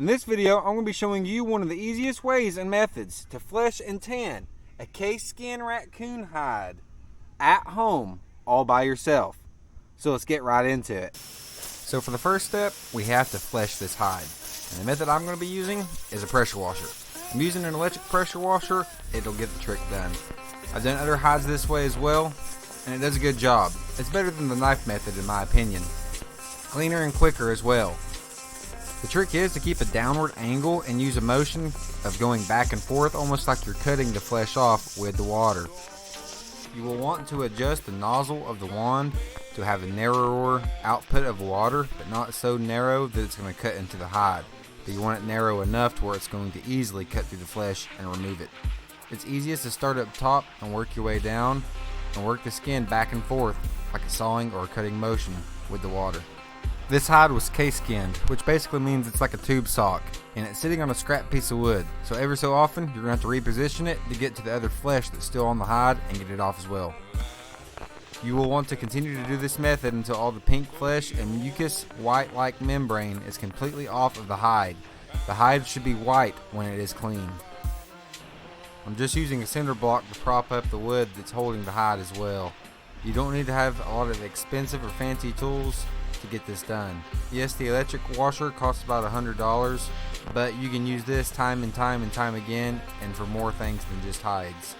In this video, I'm going to be showing you one of the easiest ways and methods to flesh and tan a case skin raccoon hide at home all by yourself. So let's get right into it. So for the first step, we have to flesh this hide. And the method I'm going to be using is a pressure washer. I'm using an electric pressure washer. It'll get the trick done. I've done other hides this way as well, and it does a good job. It's better than the knife method in my opinion. Cleaner and quicker as well. The trick is to keep a downward angle and use a motion of going back and forth almost like you're cutting the flesh off with the water. You will want to adjust the nozzle of the wand to have a narrower output of water, but not so narrow that it's going to cut into the hide. But you want it narrow enough to where it's going to easily cut through the flesh and remove it. It's easiest to start up top and work your way down and work the skin back and forth like a sawing or cutting motion with the water. This hide was case skinned, which basically means it's like a tube sock, and it's sitting on a scrap piece of wood. So every so often, you're going to have to reposition it to get to the other flesh that's still on the hide and get it off as well. You will want to continue to do this method until all the pink flesh and mucus white-like membrane is completely off of the hide. The hide should be white when it is clean. I'm just using a cinder block to prop up the wood that's holding the hide as well. You don't need to have a lot of expensive or fancy tools to get this done. Yes, the electric washer costs about $100, but you can use this time and time again and for more things than just hides.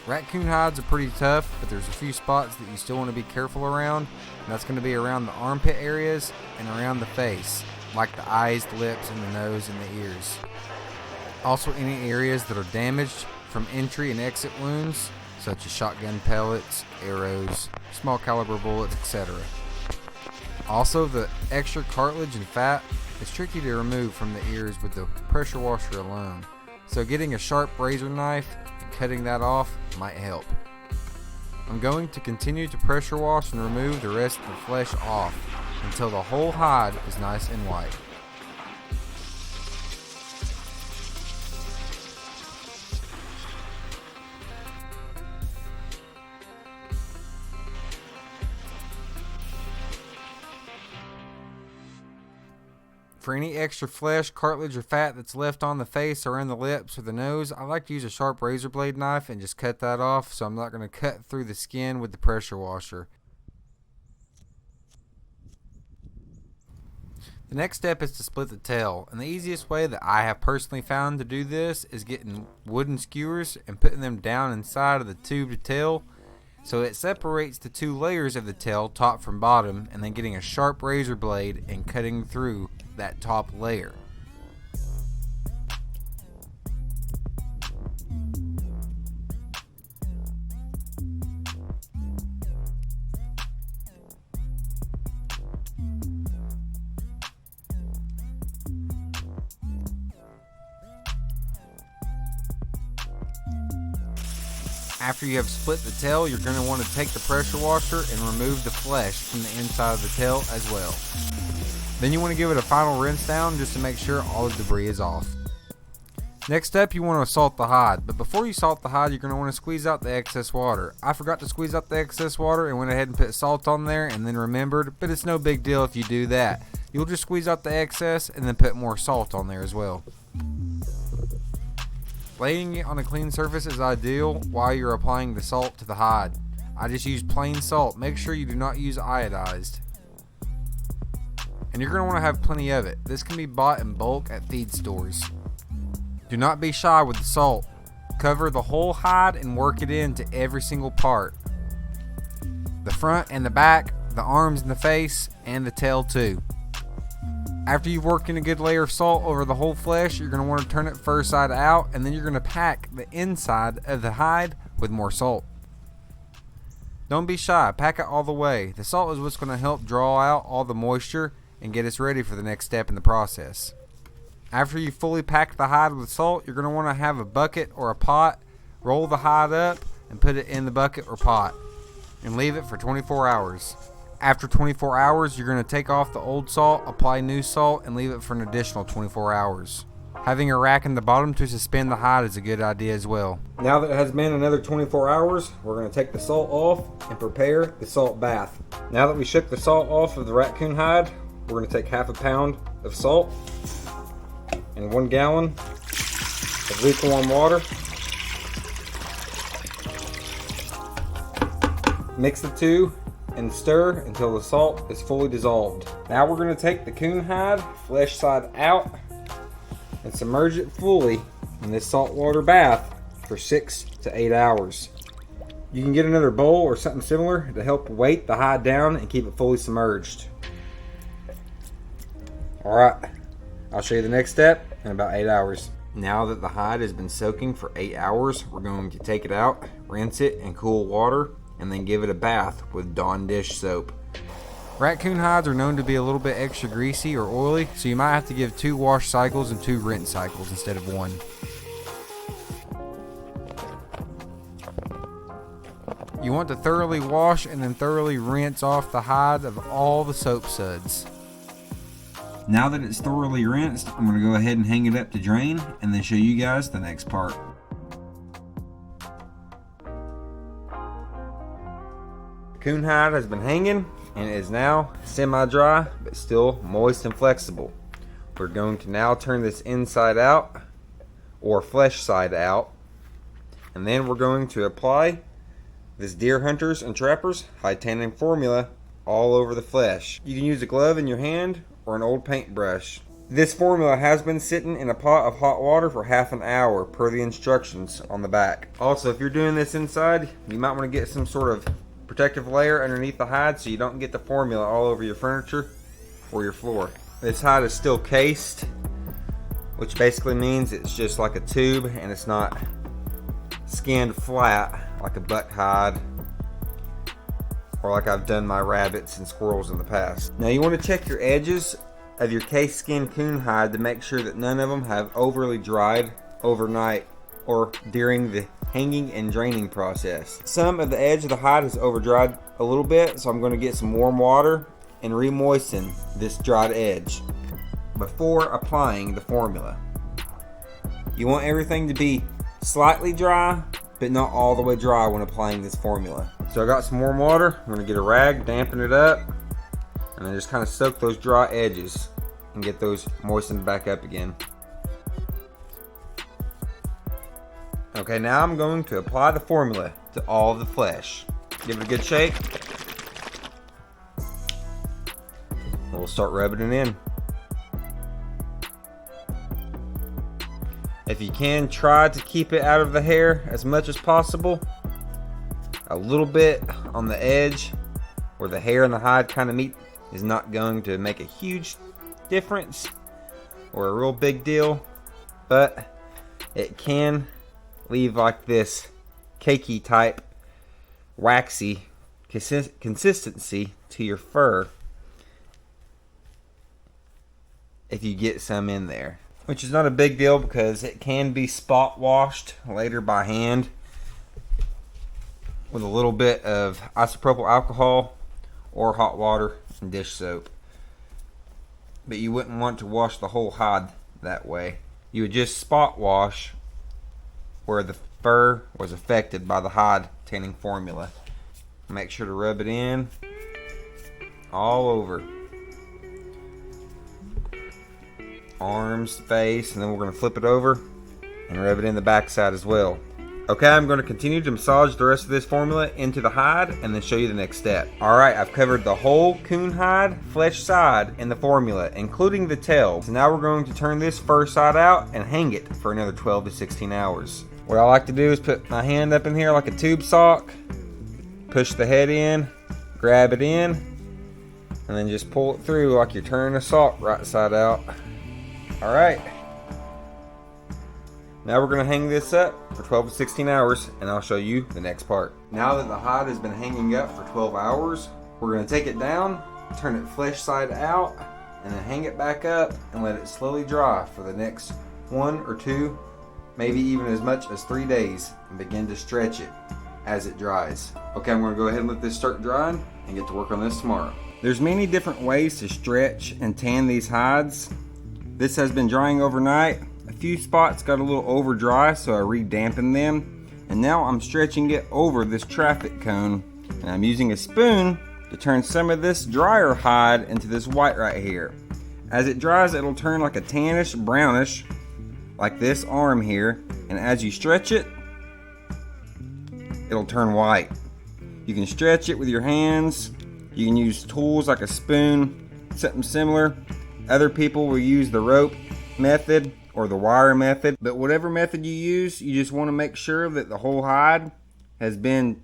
Raccoon hides are pretty tough, but there's a few spots that you still want to be careful around, and that's going to be around the armpit areas and around the face, like the eyes, the lips, and the nose and the ears. Also any areas that are damaged from entry and exit wounds, such as shotgun pellets, arrows, small caliber bullets, etc. Also, the extra cartilage and fat is tricky to remove from the ears with the pressure washer alone, so getting a sharp razor knife and cutting that off might help. I'm going to continue to pressure wash and remove the rest of the flesh off until the whole hide is nice and white. For any extra flesh, cartilage, or fat that's left on the face or in the lips or the nose, I like to use a sharp razor blade knife and just cut that off, so I'm not going to cut through the skin with the pressure washer. The next step is to split the tail, and the easiest way that I have personally found to do this is getting wooden skewers and putting them down inside of the tubed tail so it separates the two layers of the tail, top from bottom, and then getting a sharp razor blade and cutting through that top layer. After you have split the tail, you're going to want to take the pressure washer and remove the flesh from the inside of the tail as well. Then you want to give it a final rinse down just to make sure all the debris is off. Next up, you want to salt the hide, but before you salt the hide, you're going to want to squeeze out the excess water. I forgot to squeeze out the excess water and went ahead and put salt on there and then remembered, but it's no big deal if you do that. You'll just squeeze out the excess and then put more salt on there as well. Laying it on a clean surface is ideal while you're applying the salt to the hide. I just use plain salt. Make sure you do not use iodized. And you're going to want to have plenty of it. This can be bought in bulk at feed stores. Do not be shy with the salt. Cover the whole hide and work it into every single part. The front and the back, the arms and the face, and the tail too. After you've worked in a good layer of salt over the whole flesh, you're going to want to turn it first side out, and then you're going to pack the inside of the hide with more salt. Don't be shy, pack it all the way. The salt is what's going to help draw out all the moisture and get us ready for the next step in the process. After you fully pack the hide with salt, you're going to want to have a bucket or a pot, roll the hide up and put it in the bucket or pot, and leave it for 24 hours. After 24 hours, you're going to take off the old salt, apply new salt, and leave it for an additional 24 hours. Having a rack in the bottom to suspend the hide is a good idea as well. Now that it has been another 24 hours, we're going to take the salt off and prepare the salt bath. Now that we shook the salt off of the raccoon hide, we're going to take half a pound of salt and 1 gallon of lukewarm water. Mix the two and stir until the salt is fully dissolved. Now we're going to take the coon hide, flesh side out, and submerge it fully in this saltwater bath for 6 to 8 hours. You can get another bowl or something similar to help weight the hide down and keep it fully submerged. Alright, I'll show you the next step in about 8 hours. Now that the hide has been soaking for 8 hours, we're going to take it out, rinse it in cool water, and then give it a bath with Dawn dish soap. Raccoon hides are known to be a little bit extra greasy or oily, so you might have to give 2 wash cycles and 2 rinse cycles instead of 1. You want to thoroughly wash and then thoroughly rinse off the hide of all the soap suds. Now that it's thoroughly rinsed, I'm going to go ahead and hang it up to drain and then show you guys the next part. Coon hide has been hanging and it is now semi-dry but still moist and flexible. We're going to now turn this inside out or flesh side out, and then we're going to apply this Deer Hunters and Trappers hide tanning formula all over the flesh. You can use a glove in your hand or an old paintbrush. This formula has been sitting in a pot of hot water for half an hour per the instructions on the back. Also, if you're doing this inside, you might want to get some sort of protective layer underneath the hide so you don't get the formula all over your furniture or your floor. This hide is still cased, which basically means it's just like a tube and it's not skinned flat like a buck hide or like I've done my rabbits and squirrels in the past. Now you want to check your edges of your case skin coon hide to make sure that none of them have overly dried overnight or during the hanging and draining process. Some of the edge of the hide is over dried a little bit, so I'm going to get some warm water and re-moisten this dried edge before applying the formula. You want everything to be slightly dry but not all the way dry when applying this formula. So I got some warm water. I'm going to get a rag, dampen it up, and then just kind of soak those dry edges and get those moistened back up again. Okay, now I'm going to apply the formula to all the flesh. Give it a good shake. We'll start rubbing it in. If you can, try to keep it out of the hair as much as possible. A little bit on the edge where the hair and the hide kind of meet is not going to make a huge difference or a real big deal, but it can leave like this cakey type waxy consistency to your fur if you get some in there, which is not a big deal because it can be spot washed later by hand with a little bit of isopropyl alcohol or hot water and dish soap. But you wouldn't want to wash the whole hide that way. You would just spot wash where the fur was affected by the hide tanning formula. Make sure to rub it in all over. Arms, face, and then we're going to flip it over and rub it in the back side as well. Okay, I'm going to continue to massage the rest of this formula into the hide and then show you the next step. Alright, I've covered the whole coon hide flesh side in the formula, including the tail. So now we're going to turn this fur side out and hang it for another 12 to 16 hours. What I like to do is put my hand up in here like a tube sock, push the head in, grab it in, and then just pull it through like you're turning a sock right side out. Alright. Now we're going to hang this up for 12 to 16 hours and I'll show you the next part. Now that the hide has been hanging up for 12 hours, we're going to take it down, turn it flesh side out, and then hang it back up and let it slowly dry for the next 1 or 2, maybe even as much as 3 days, and begin to stretch it as it dries. Okay, I'm going to go ahead and let this start drying and get to work on this tomorrow. There's many different ways to stretch and tan these hides. This has been drying overnight. A few spots got a little over dry, so I re-dampened them. And now I'm stretching it over this traffic cone. And I'm using a spoon to turn some of this drier hide into this white right here. As it dries, it'll turn like a tannish, brownish, like this arm here, and as you stretch it, it'll turn white. You can stretch it with your hands. You can use tools like a spoon, something similar. Other people will use the rope method or the wire method, but whatever method you use, you just want to make sure that the whole hide has been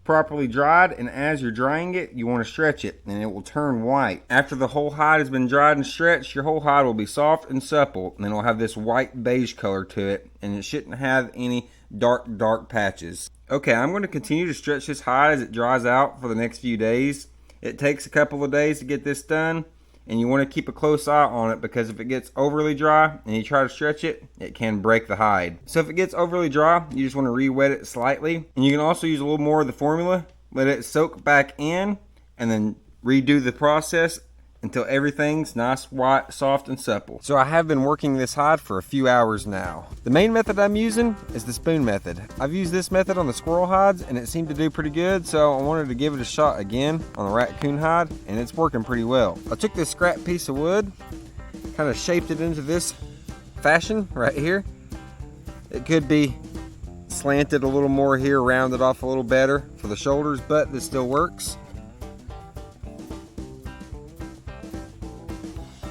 properly dried, and as you're drying it, you want to stretch it and it will turn white. After the whole hide has been dried and stretched, your whole hide will be soft and supple, and it'll have this white beige color to it, and it shouldn't have any dark patches. Okay, I'm going to continue to stretch this hide as it dries out for the next few days. It takes a couple of days to get this done, and you want to keep a close eye on it, because if it gets overly dry and you try to stretch it, it can break the hide. So if it gets overly dry, you just want to re-wet it slightly, and you can also use a little more of the formula, let it soak back in, and then redo the process until everything's nice, white, soft, and supple. So I have been working this hide for a few hours now. The main method I'm using is the spoon method. I've used this method on the squirrel hides and it seemed to do pretty good, so I wanted to give it a shot again on the raccoon hide, and it's working pretty well. I took this scrap piece of wood, kind of shaped it into this fashion right here. It could be slanted a little more here, rounded off a little better for the shoulders, but this still works.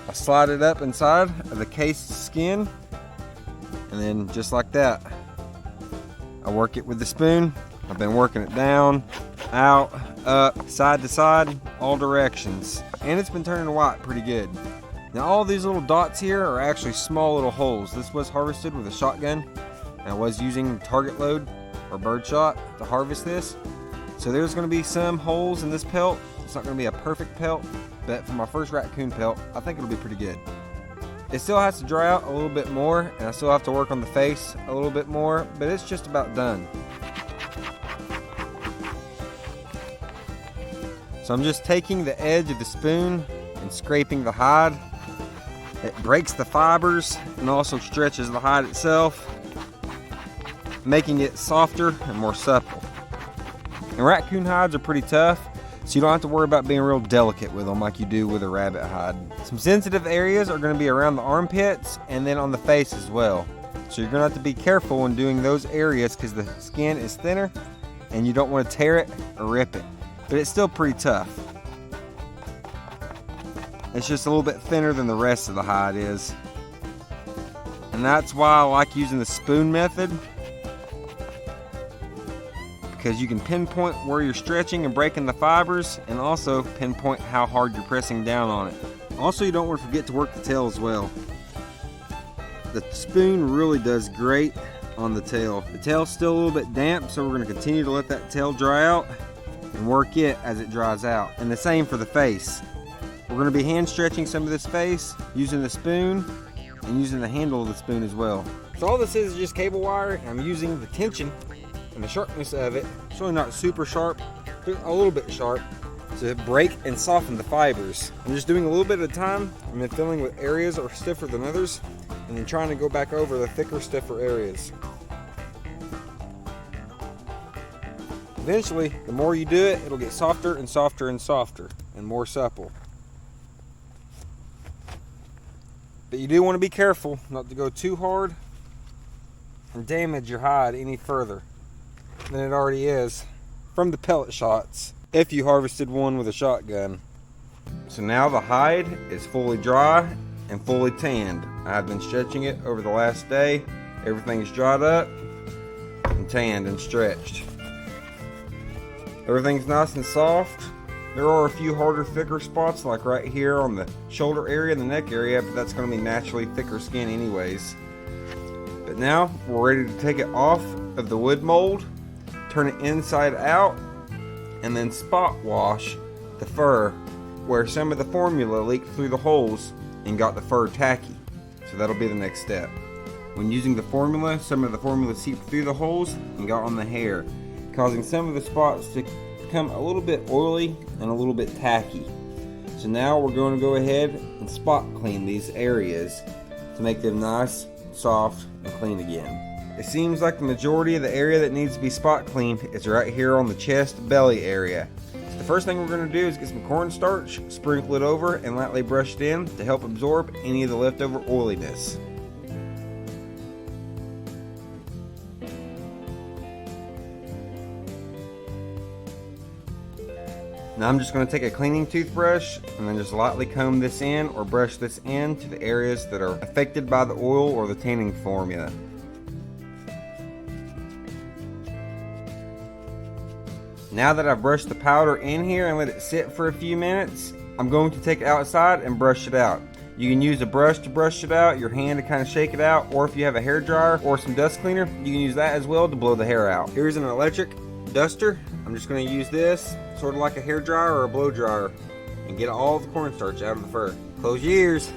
I slide it up inside of the cased skin, and then just like that, I work it with the spoon. I've been working it down, out, up, side to side, all directions, and it's been turning white pretty good. Now all these little dots here are actually small little holes. This was harvested with a shotgun, and I was using target load or bird shot to harvest this. So there's going to be some holes in this pelt. It's not going to be a perfect pelt, but for my first raccoon pelt, I think it'll be pretty good. It still has to dry out a little bit more, and I still have to work on the face a little bit more, but it's just about done. So I'm just taking the edge of the spoon and scraping the hide. It breaks the fibers and also stretches the hide itself, making it softer and more supple. And raccoon hides are pretty tough, so you don't have to worry about being real delicate with them like you do with a rabbit hide. Some sensitive areas are going to be around the armpits and then on the face as well. So you're going to have to be careful when doing those areas, because the skin is thinner and you don't want to tear it or rip it. But it's still pretty tough. It's just a little bit thinner than the rest of the hide is. And that's why I like using the spoon method, because you can pinpoint where you're stretching and breaking the fibers, and also pinpoint how hard you're pressing down on it. Also, you don't want to forget to work the tail as well. The spoon really does great on the tail. The tail's still a little bit damp, so we're going to continue to let that tail dry out and work it as it dries out. And the same for the face. We're going to be hand stretching some of this face using the spoon and using the handle of the spoon as well. So all this is just cable wire, and I'm using the tension and the sharpness of it. It's really not super sharp, but a little bit sharp, to break and soften the fibers. I'm just doing a little bit at a time. I'm then filling with areas that are stiffer than others, and then trying to go back over the thicker, stiffer areas. Eventually, the more you do it, it'll get softer and softer and softer and more supple. But you do want to be careful not to go too hard and damage your hide any further than it already is from the pellet shots, if you harvested one with a shotgun. So now the hide is fully dry and fully tanned. I've been stretching it over the last day. Everything's dried up and tanned and stretched. Everything's nice and soft. There are a few harder, thicker spots, like right here on the shoulder area and the neck area, but that's going to be naturally thicker skin anyways. But now we're ready to take it off of the wood mold, turn it inside out, and then spot wash the fur where some of the formula leaked through the holes and got the fur tacky. So that'll be the next step. When using the formula, some of the formula seeped through the holes and got on the hair, causing some of the spots to become a little bit oily and a little bit tacky. So now we're going to go ahead and spot clean these areas to make them nice, soft, and clean again. It seems like the majority of the area that needs to be spot cleaned is right here on the chest belly area. So the first thing we're going to do is get some cornstarch, sprinkle it over, and lightly brush it in to help absorb any of the leftover oiliness. Now I'm just going to take a cleaning toothbrush and then just lightly comb this in or brush this in to the areas that are affected by the oil or the tanning formula. Now that I've brushed the powder in here and let it sit for a few minutes, I'm going to take it outside and brush it out. You can use a brush to brush it out, your hand to kind of shake it out, or if you have a hair dryer or some dust cleaner, you can use that as well to blow the hair out. Here's an electric duster. I'm just going to use this sort of like a hair dryer or a blow dryer and get all the cornstarch out of the fur. Close your ears.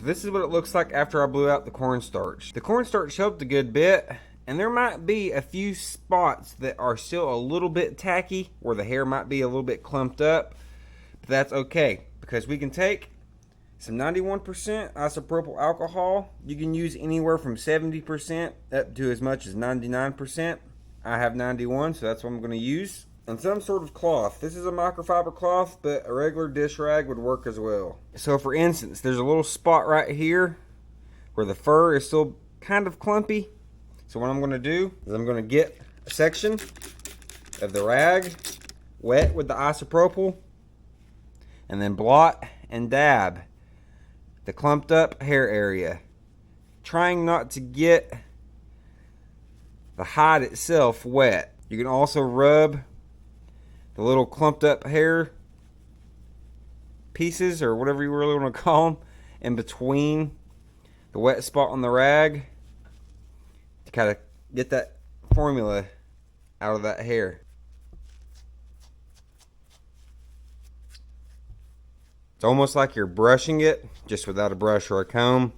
This is what it looks like after I blew out the cornstarch. The cornstarch helped a good bit, and there might be a few spots that are still a little bit tacky, where the hair might be a little bit clumped up, but that's okay, because we can take some 91% isopropyl alcohol. You can use anywhere from 70% up to as much as 99%. I have 91, so that's what I'm going to use. And some sort of cloth. This is a microfiber cloth, but a regular dish rag would work as well. So for instance, there's a little spot right here where the fur is still kind of clumpy. So what I'm going to do is I'm going to get a section of the rag wet with the isopropyl and then blot and dab the clumped up hair area, trying not to get the hide itself wet. You can also rub the little clumped up hair pieces, or whatever you really want to call them, in between the wet spot on the rag to kind of get that formula out of that hair. It's almost like you're brushing it, just without a brush or a comb,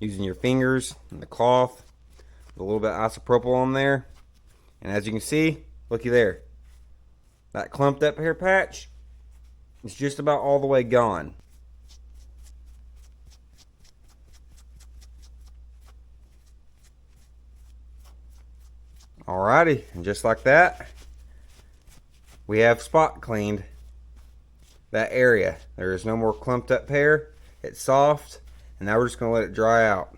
using your fingers and the cloth with a little bit of isopropyl on there. And as you can see, looky there. That clumped up hair patch is just about all the way gone. Alrighty, and just like that, we have spot cleaned that area. There is no more clumped up hair. It's soft, and now we're just going to let it dry out.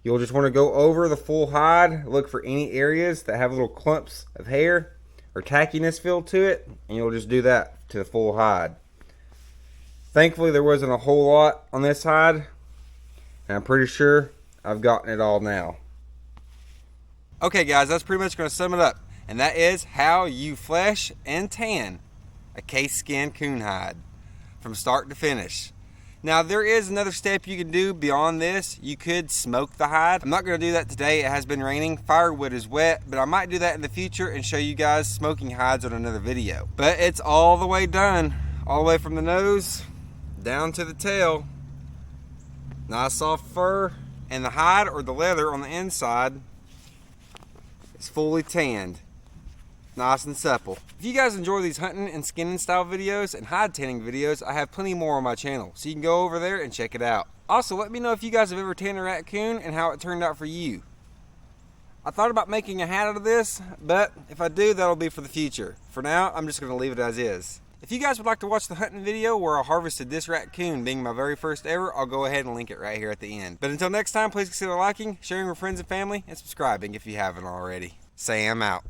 You'll just want to go over the full hide, look for any areas that have little clumps of hair or tackiness feel to it, and you'll just do that to the full hide. Thankfully there wasn't a whole lot on this hide, and I'm pretty sure I've gotten it all now. Okay guys, that's pretty much going to sum it up, and that is how you flesh and tan a case skin coon hide from start to finish. Now there is another step you can do beyond this. You could smoke the hide. I'm not going to do that today. It has been raining. Firewood is wet, but I might do that in the future and show you guys smoking hides on another video. But it's all the way done. All the way from the nose down to the tail. Nice soft fur, and the hide or the leather on the inside is fully tanned. Nice and supple. If you guys enjoy these hunting and skinning style videos and hide tanning videos, I have plenty more on my channel, so you can go over there and check it out. Also, let me know if you guys have ever tanned a raccoon and how it turned out for you. I thought about making a hat out of this, but if I do, that'll be for the future. For now, I'm just going to leave it as is. If you guys would like to watch the hunting video where I harvested this raccoon, being my very first ever, I'll go ahead and link it right here at the end. But until next time, please consider liking, sharing with friends and family, and subscribing if you haven't already. Sam out.